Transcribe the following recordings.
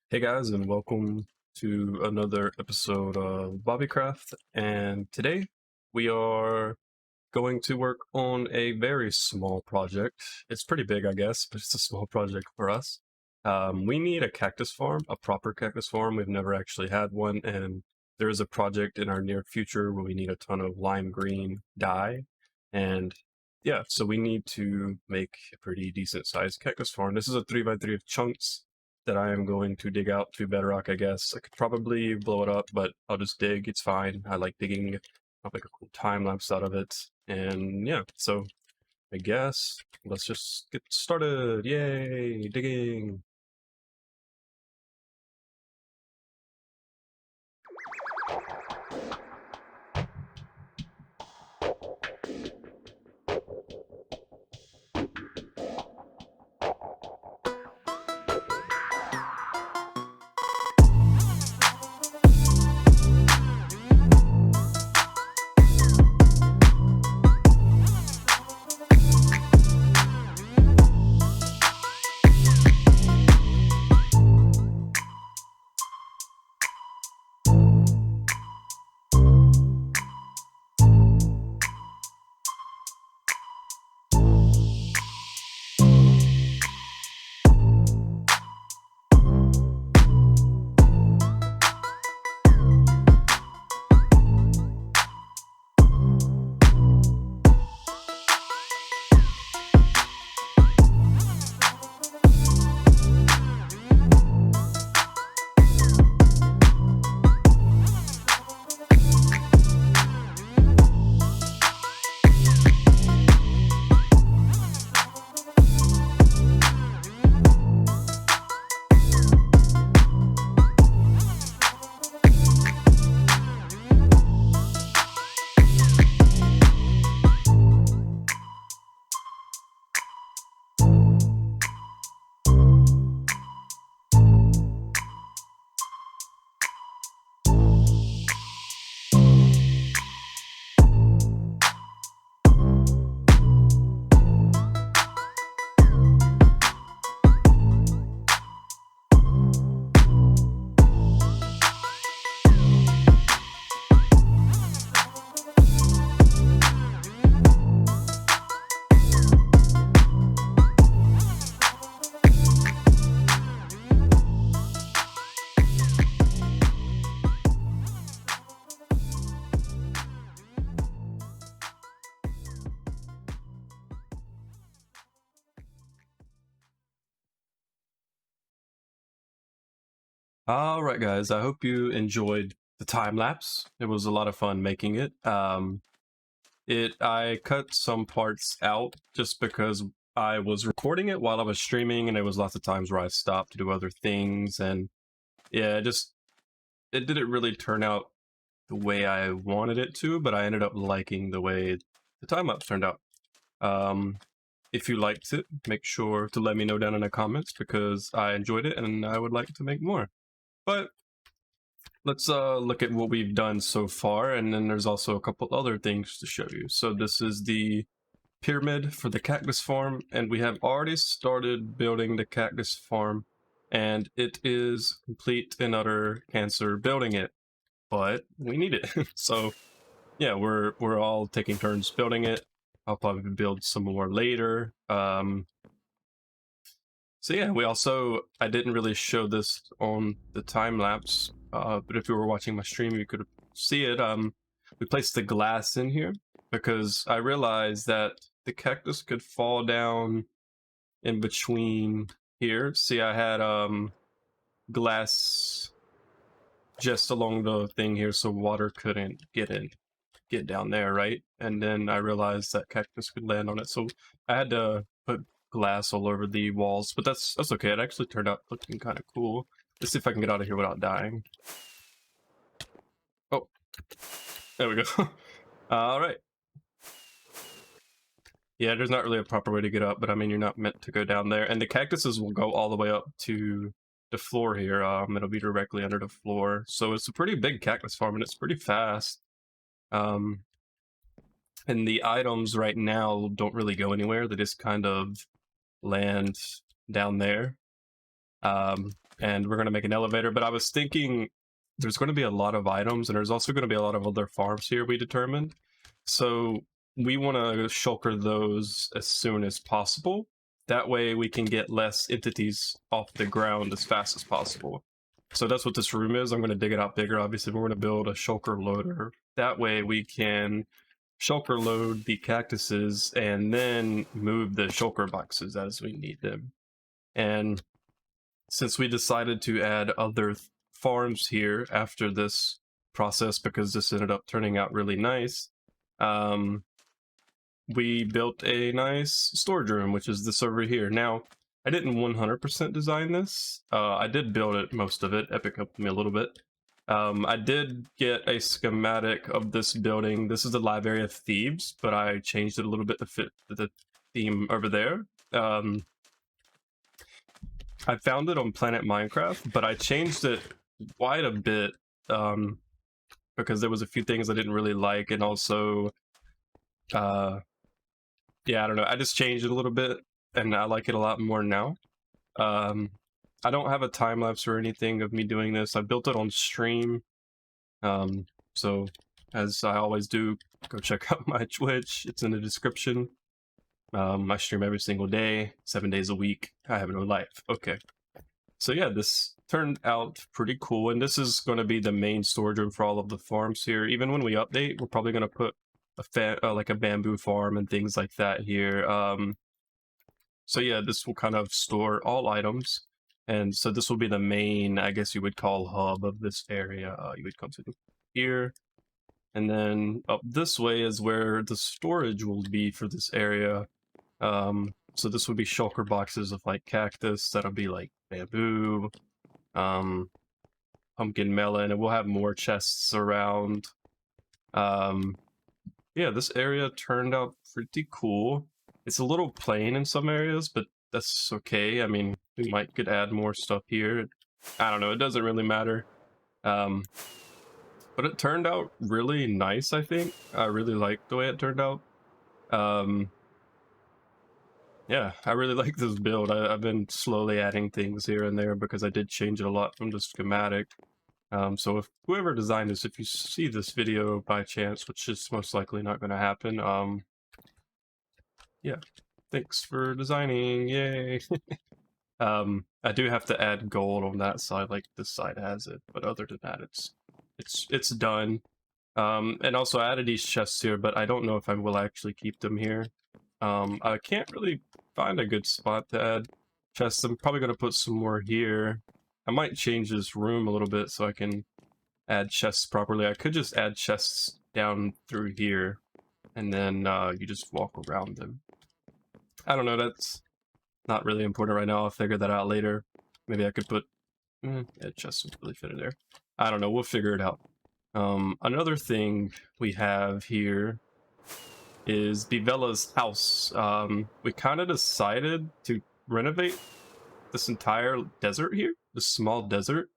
Hey guys, and welcome to another episode of BobbyCraft. And today we are going to work on a very small project. It's pretty big, I guess, but it's a small project for us. We need a cactus farm, a proper cactus farm. We've never actually had one, and there is a project in our near future where we need a ton of lime green dye. And yeah, so we need to make a pretty decent sized cactus farm. This is a 3x3 of chunks that I am going to dig out to bedrock, I guess. I could probably blow it up, but I'll just dig. It's fine. I like digging. I'll make a cool time lapse out of it. And yeah, so I guess let's just get started. Yay, digging. Alright guys, I hope you enjoyed the time lapse. It was a lot of fun making it. I cut some parts out just because I was recording it while I was streaming, and there was lots of times where I stopped to do other things, and yeah, it didn't really turn out the way I wanted it to, but I ended up liking the way the time lapse turned out. If you liked it, make sure to let me know down in the comments because I enjoyed it and I would like to make more. But let's look at what we've done so far, and then there's also a couple other things to show you. So this is the pyramid for the cactus farm, and we have already started building the cactus farm, and it is complete and utter cancer building it, but we need it. So yeah, we're all taking turns building it. I'll probably build some more later. So yeah, I didn't really show this on the time lapse, but if you were watching my stream, you could see it. We placed the glass in here because I realized that the cactus could fall down in between here. See, I had glass just along the thing here so water couldn't get down there, right? And then I realized that cactus could land on it, so I had to put glass all over the walls, but that's okay. It actually turned out looking kind of cool. Let's see if I can get out of here without dying. Oh, there we go. All right. Yeah, there's not really a proper way to get up, but I mean, you're not meant to go down there. And the cactuses will go all the way up to the floor here. It'll be directly under the floor. So it's a pretty big cactus farm, and it's pretty fast. And the items right now don't really go anywhere. They just kind of land down there. and we're going to make an elevator. But I was thinking there's going to be a lot of items, and there's also going to be a lot of other farms here, we determined. So we want to shulker those as soon as possible. That way we can get less entities off the ground as fast as possible. So that's what this room is. I'm going to dig it out bigger. Obviously, we're going to build a shulker loader. That way we can shulker load the cactuses and then move the shulker boxes as we need them. And since we decided to add other farms here after this process, because this ended up turning out really nice, we built a nice storage room, which is this over here. Now, I didn't 100% design this. I did build it, most of it. Epic helped me a little bit. I did get a schematic of this building. This is the live area of Thebes, but I changed it a little bit to fit the theme over there. I found it on Planet Minecraft, but I changed it quite a bit because there was a few things I didn't really like, and also, yeah, I don't know. I just changed it a little bit, and I like it a lot more now. I don't have a time lapse or anything of me doing this. I built it on stream, so as I always do, go check out my Twitch. It's in the description. I stream every single day, 7 days a week. I have no life. Okay. So yeah, this turned out pretty cool, and this is going to be the main storage room for all of the farms here. Even when we update, we're probably going to put like a bamboo farm and things like that here. So yeah, this will kind of store all items, and so this will be the main, I guess you would call, hub of this area. You would come to here, and then up this way is where the storage will be for this area. So this would be shulker boxes of like cactus, that'll be like bamboo, pumpkin melon, and we'll have more chests around. Yeah, this area turned out pretty cool. It's a little plain in some areas, but that's okay. I mean, we could add more stuff here. I don't know, it doesn't really matter. But it turned out really nice, I think. I really liked the way it turned out. Yeah, I really like this build. I've been slowly adding things here and there because I did change it a lot from the schematic. So if whoever designed this, if you see this video by chance, which is most likely not going to happen, yeah, thanks for designing, yay! I do have to add gold on that side, like this side has it, but other than that, it's done. And also I added these chests here, but I don't know if I will actually keep them here. I can't really find a good spot to add chests. I'm probably going to put some more here. I might change this room a little bit so I can add chests properly. I could just add chests down through here, and then you just walk around them. I don't know, that's not really important right now. I'll figure that out later. Maybe I could put... yeah, chests would really fit in there. I don't know, we'll figure it out. Another thing we have here is Bvella's house. We kind of decided to renovate this entire desert here, this small desert.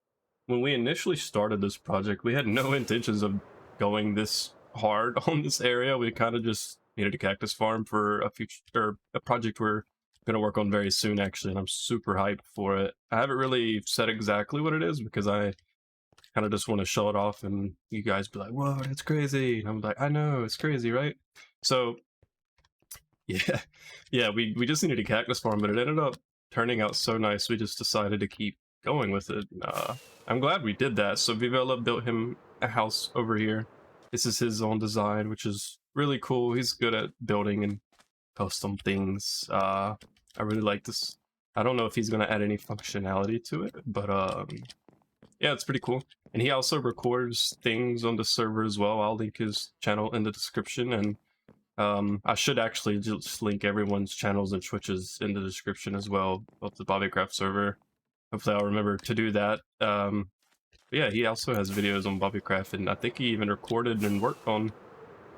When we initially started this project, we had no intentions of going this hard on this area. We kind of just needed a cactus farm for a project we're going to work on very soon, actually, and I'm super hyped for it. I haven't really said exactly what it is because I kind of just want to show it off and you guys be like, whoa, that's crazy. And I'm like, I know, it's crazy, right? So yeah, we just needed a cactus farm, but it ended up turning out so nice, we just decided to keep going with it. I'm glad we did that. So Bvella built him a house over here. This is his own design, which is really cool. He's good at building and custom things. I really like this. I don't know if he's going to add any functionality to it, but yeah, it's pretty cool. And he also records things on the server as well. I'll link his channel in the description, and I should actually just link everyone's channels and Twitches in the description as well of the BobbyCraft server. Hopefully I'll remember to do that. But yeah, he also has videos on BobbyCraft, and I think he even recorded and worked on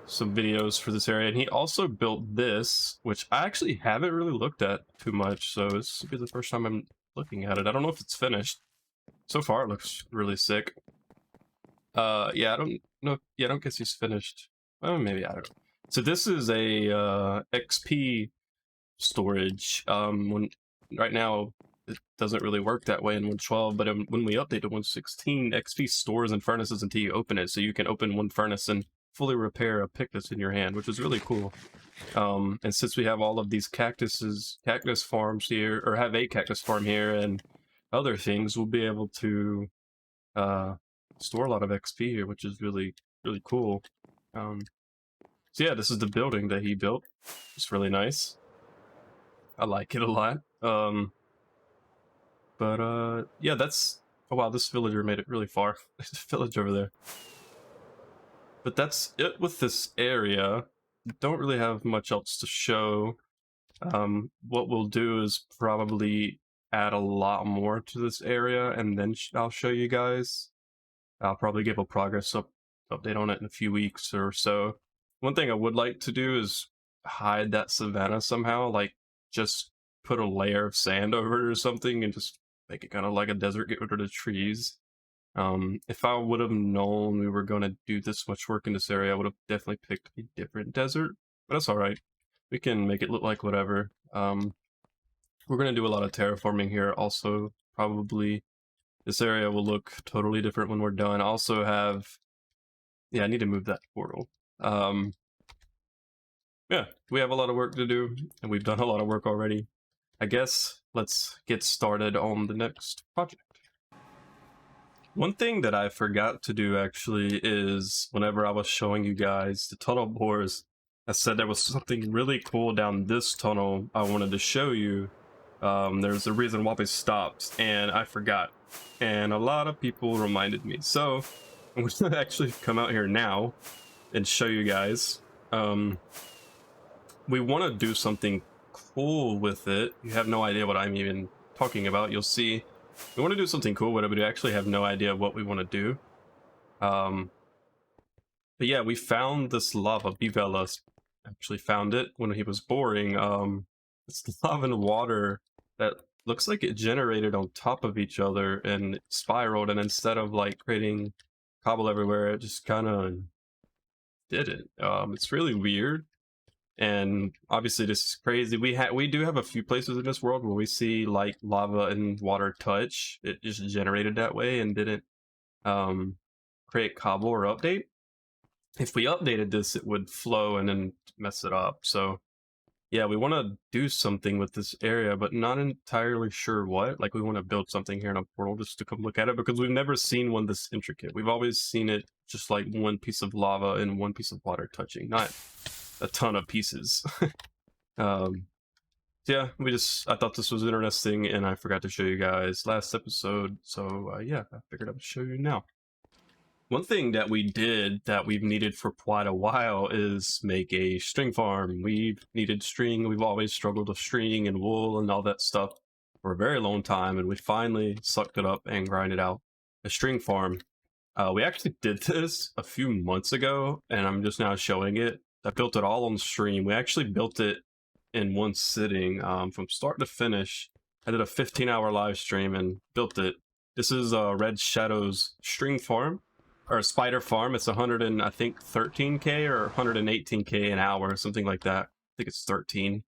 some videos for this area. And he also built this, which I actually haven't really looked at too much, so this will be the first time I'm looking at it. I don't know if it's finished. So far it looks really sick. Yeah, I don't know. Yeah, I don't guess he's finished. Oh, maybe, I don't know. So this is a XP storage. Right now it doesn't really work that way in 1.12, but when we update to 1.16, XP stores in furnaces until you open it, so you can open one furnace and fully repair a pick that's in your hand, which is really cool. And since we have all of these cactus farms here, or have a cactus farm here and other things, we'll be able to store a lot of XP here, which is really, really cool. So yeah, this is the building that he built. It's really nice. I like it a lot. Yeah, that's... Oh wow, this villager made it really far. There's a village over there. But that's it with this area. Don't really have much else to show. What we'll do is probably add a lot more to this area, and then I'll show you guys. I'll probably give a progress update on it in a few weeks or so. One thing I would like to do is hide that savanna somehow, like just put a layer of sand over it or something and just make it kind of like a desert, get rid of the trees. If I would have known we were going to do this much work in this area, I would have definitely picked a different desert, but that's alright. We can make it look like whatever. We're going to do a lot of terraforming here also, probably. This area will look totally different when we're done. I also have... Yeah, I need to move that portal. Yeah, we have a lot of work to do, and we've done a lot of work already. I guess let's get started on the next project. One thing that I forgot to do actually is whenever I was showing you guys the tunnel bores, I said there was something really cool down this tunnel I wanted to show you. There's a reason why we stopped, and I forgot. And a lot of people reminded me. So I'm going to actually come out here now and show you guys. We want to do something cool with it. You have no idea what I'm even talking about. You'll see. We want to do something cool with it, but we actually have no idea what we want to do. But yeah, we found this lava. Bvella actually found it when he was boring. It's lava and water that looks like it generated on top of each other and spiraled, and instead of like creating cobble everywhere, it just kind of did it. It's really weird. And obviously this is crazy. We do have a few places in this world where we see like lava and water touch. It just generated that way and didn't create cobble or update. If we updated this, it would flow and then mess it up. So yeah, we want to do something with this area, but not entirely sure what. Like we want to build something here in a portal just to come look at it, because we've never seen one this intricate. We've always seen it just like one piece of lava and one piece of water touching, not a ton of pieces. Yeah, I thought this was interesting, and I forgot to show you guys last episode, so yeah, I figured I would show you now. One thing that we did that we've needed for quite a while is make a string farm. We've needed string. We've always struggled with string and wool and all that stuff for a very long time, and we finally sucked it up and grinded out a string farm. We actually did this a few months ago, and I'm just now showing it. I built it all on stream. We actually built it in one sitting, from start to finish. I did a 15-hour live stream and built it. This is Red Shadow's string farm, or a spider farm. It's 13K or 118K an hour, something like that. I think it's 13.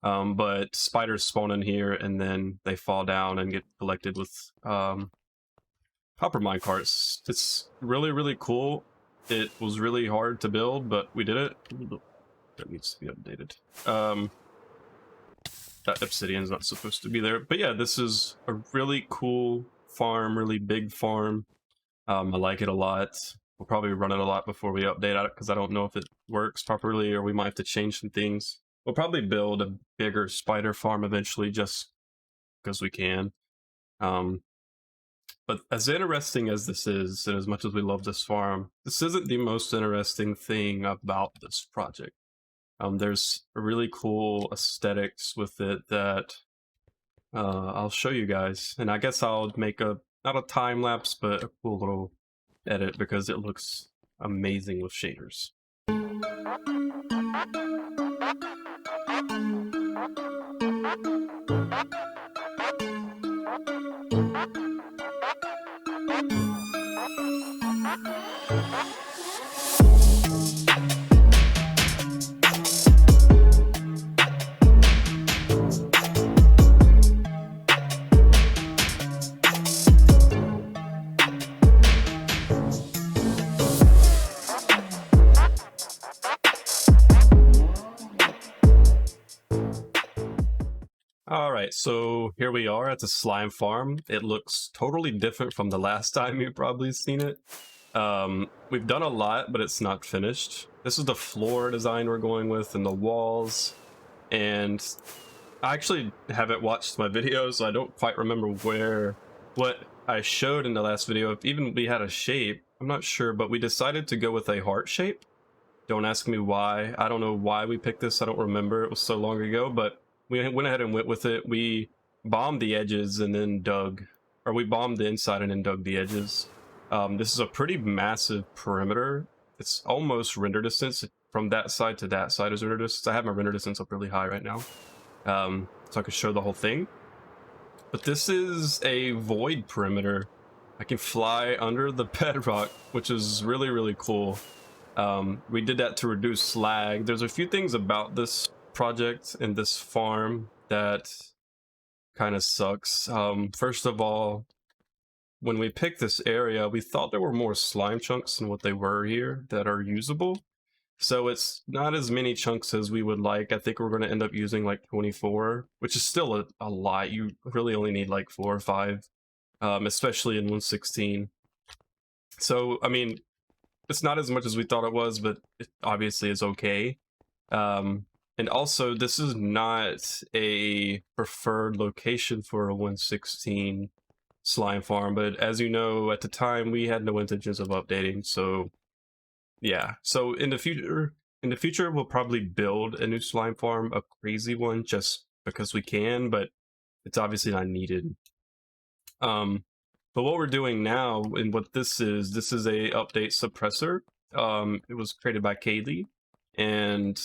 But spiders spawn in here and then they fall down and get collected with copper mine carts. It's really, really cool. It was really hard to build, but we did it. That needs to be updated. That obsidian's not supposed to be there. But yeah, this is a really cool farm, really big farm. I like it a lot. We'll probably run it a lot before we update it, because I don't know if it works properly, or we might have to change some things. We'll probably build a bigger spider farm eventually, just because we can. But as interesting as this is, and as much as we love this farm, this isn't the most interesting thing about this project. There's a really cool aesthetics with it that I'll show you guys. And I guess I'll make not a time lapse, but a cool little edit, because it looks amazing with shaders. Alright, so here we are at the slime farm. It looks totally different from the last time you've probably seen it. We've done a lot, but it's not finished. This is the floor design we're going with and the walls. And I actually haven't watched my videos, so I don't quite remember what I showed in the last video. If even we had a shape, I'm not sure, but we decided to go with a heart shape. Don't ask me why. I don't know why we picked this. I don't remember. It was so long ago, but we went ahead and went with it. We bombed the edges and then dug, or we bombed the inside and then dug the edges. This is a pretty massive perimeter. It's almost render distance from that side to that side is render distance. I have my render distance up really high right now, so I can show the whole thing. But this is a void perimeter. I can fly under the bedrock, which is really, really cool. We did that to reduce lag. There's a few things about this project and this farm that kind of sucks. First of all, when we picked this area, we thought there were more slime chunks than what they were here that are usable. So it's not as many chunks as we would like. I think we're going to end up using like 24, which is still a lot. You really only need like 4 or 5, especially in 116. So, I mean, it's not as much as we thought it was, but it obviously is okay. And also, this is not a preferred location for a 116 slime farm, but as you know, at the time we had no intentions of updating, so yeah. So in the future we'll probably build a new slime farm, a crazy one, just because we can, but it's obviously not needed. But what we're doing now, and what this is a update suppressor. It was created by Kaylee, and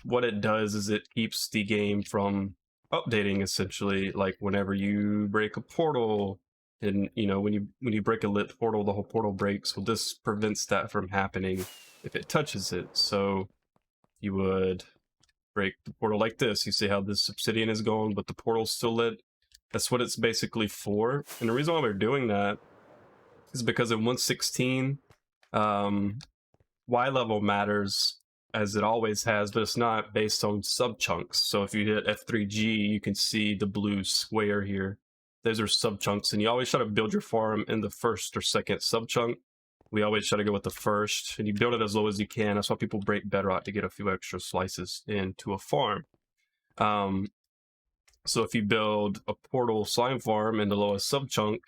what it does is it keeps the game from updating, essentially. Like whenever you break a portal, and you know, when you break a lit portal, the whole portal breaks. Well, this prevents that from happening if it touches it. So you would break the portal like this. You see how this obsidian is going, but the portal's still lit. That's what it's basically for. And the reason why we're doing that is because in 116, Y level matters, as it always has, but it's not based on subchunks. So if you hit F3G, you can see the blue square here. Those are subchunks, and you always try to build your farm in the first or second subchunk. We always try to go with the first, and you build it as low as you can. That's why people break bedrock, to get a few extra slices into a farm. So if you build a portal slime farm in the lowest subchunk,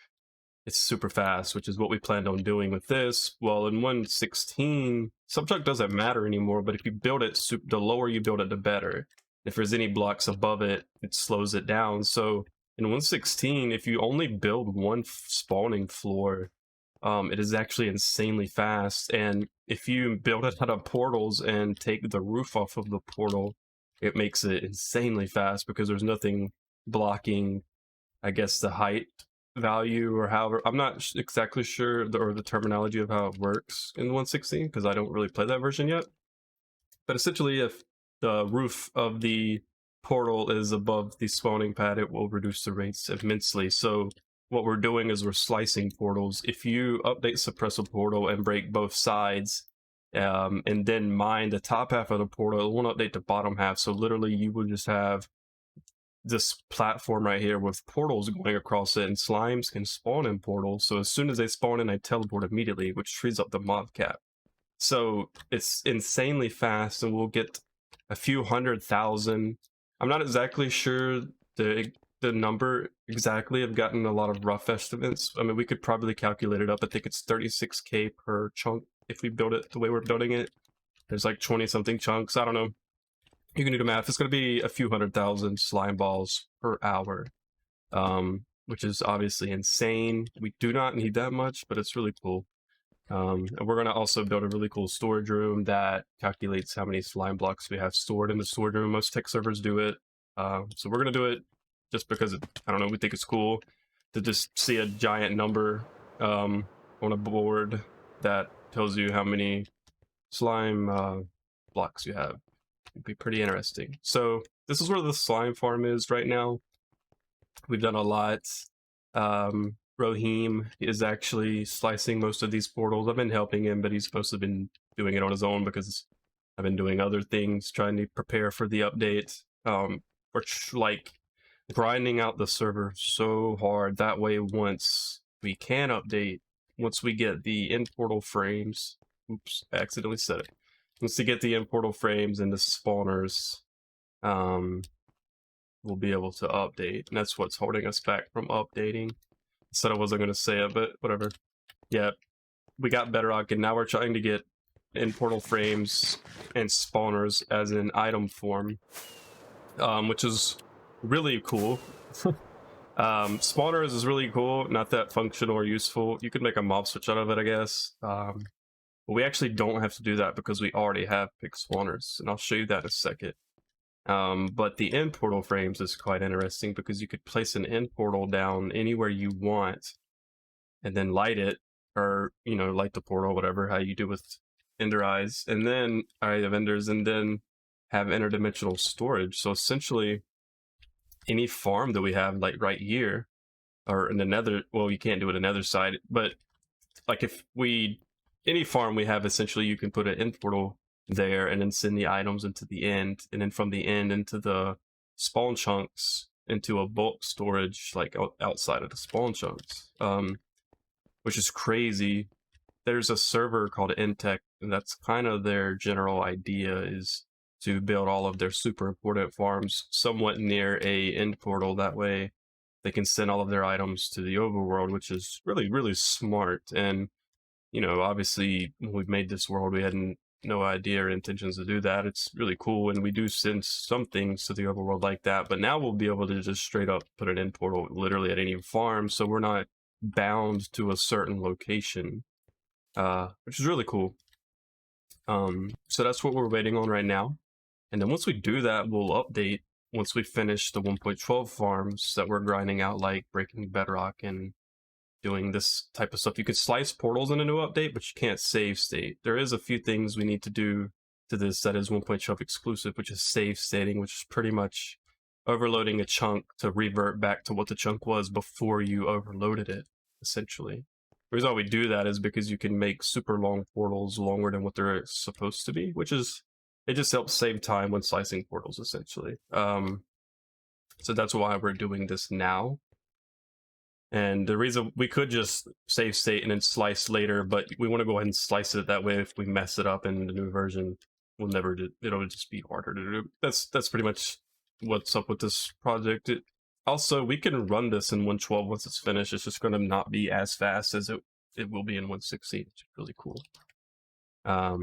it's super fast, which is what we planned on doing with this. Well, in 116, subchunk doesn't matter anymore, but if you build it, the lower you build it, the better. If there's any blocks above it, it slows it down. So in 116, if you only build one spawning floor, it is actually insanely fast. And if you build it out of portals and take the roof off of the portal, it makes it insanely fast because there's nothing blocking, I guess, the height value, or however. I'm not exactly sure the terminology of how it works in 116 because I don't really play that version yet. But essentially, if the roof of the portal is above the spawning pad, it will reduce the rates immensely. So what we're doing is we're slicing portals. If you update suppress a portal and break both sides, and then mine the top half of the portal, it won't update the bottom half. So literally you will just have this platform right here with portals going across it, and slimes can spawn in portals. So as soon as they spawn in, they teleport immediately, which frees up the mob cap. So it's insanely fast, and we'll get a few 100,000. I'm not exactly sure the number exactly. I've gotten a lot of rough estimates. I mean, we could probably calculate it up. I think it's 36k per chunk if we build it the way we're building it. There's like 20 something chunks. I don't know. You can do the math. It's going to be a few 100,000 slime balls per hour, which is obviously insane. We do not need that much, but it's really cool. And we're going to also build a really cool storage room that calculates how many slime blocks we have stored in the storage room. Most tech servers do it. So we're going to do it just because, I don't know, we think it's cool to just see a giant number on a board that tells you how many slime blocks you have. It'd be pretty interesting. So this is where the slime farm is right now. We've done a lot. Rohim is actually slicing most of these portals. I've been helping him, but he's supposed to have been doing it on his own because I've been doing other things, trying to prepare for the update. Which, like, grinding out the server so hard. That way, once we can update, once we get the in portal frames, oops, I accidentally said it. Once we get the in portal frames and the spawners, we'll be able to update. And that's what's holding us back from updating. Said I wasn't going to say it, but whatever. Yeah, we got Bedrock, and now we're trying to get in portal frames and spawners as an item form, which is really cool. Spawners is really cool, not that functional or useful. You could make a mob switch out of it, I guess. But we actually don't have to do that because we already have pick spawners, and I'll show you that in a second. But the end portal frames is quite interesting because you could place an end portal down anywhere you want and then light it, or, you know, light the portal, whatever, how you do with Ender Eyes, and then Eye of Enders, and then have interdimensional storage. So essentially, any farm that we have, like right here, or in the nether, well, you can't do it on the nether side, but like if we, any farm we have, essentially you can put an end portal there and then send the items into the end, and then from the end into the spawn chunks into a bulk storage, like outside of the spawn chunks, which is crazy. There's a server called Intech, and that's kind of their general idea, is to build all of their super important farms somewhat near a end portal. That way they can send all of their items to the overworld, which is really, really smart. And, you know, obviously when we made this world, we had no idea or intentions to do that. It's really cool, and we do send some things to the overworld like that, but now we'll be able to just straight up put an end portal literally at any farm, so we're not bound to a certain location, which is really cool. So that's what we're waiting on right now. And then once we do that, we'll update once we finish the 1.12 farms that we're grinding out, like breaking bedrock and doing this type of stuff. You could slice portals in a new update, but you can't save state. There is a few things we need to do to this that is 1.12 exclusive, which is save stating, which is pretty much overloading a chunk to revert back to what the chunk was before you overloaded it, essentially. The reason why we do that is because you can make super long portals longer than what they're supposed to be, which is, it just helps save time when slicing portals, essentially. So that's why we're doing this now. And the reason, we could just save state and then slice later, but we want to go ahead and slice it. That way, if we mess it up in the new version, we'll never do, it'll just be harder to do. That's pretty much what's up with this project. Also, we can run this in 1.12 once it's finished. It's just going to not be as fast as it will be in 1.16, which is really cool. But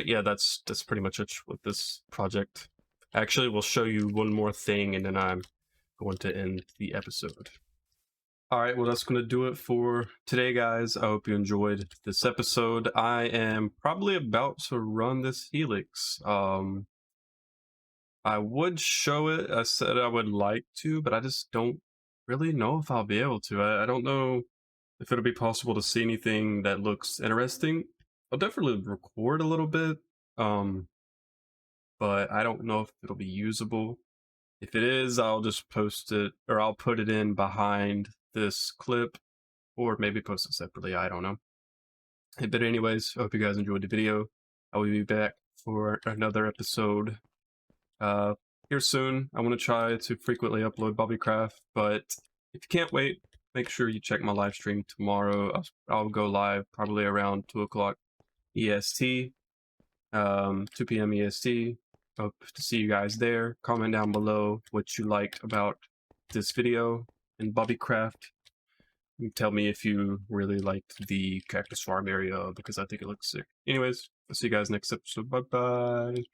yeah, that's pretty much it with this project. Actually, we'll show you one more thing, and then I'm going to end the episode. Alright, well, that's going to do it for today, guys. I hope you enjoyed this episode. I am probably about to run this Helix. I would show it. I said I would like to, but I just don't really know if I'll be able to. I don't know if it'll be possible to see anything that looks interesting. I'll definitely record a little bit, but I don't know if it'll be usable. If it is, I'll just post it, or I'll put it in behind this clip, or maybe post it separately, I don't know. But anyways, I hope you guys enjoyed the video. I will be back for another episode here soon. I want to try to frequently upload BobbyCraft, but if you can't wait, make sure you check my live stream tomorrow. I'll go live probably around 2 o'clock EST, 2 p.m. EST. Hope to see you guys there. Comment down below what you liked about this video in BobbyCraft. Tell me if you really liked the cactus farm area, because I think it looks sick. Anyways, I'll see you guys next episode. Bye bye.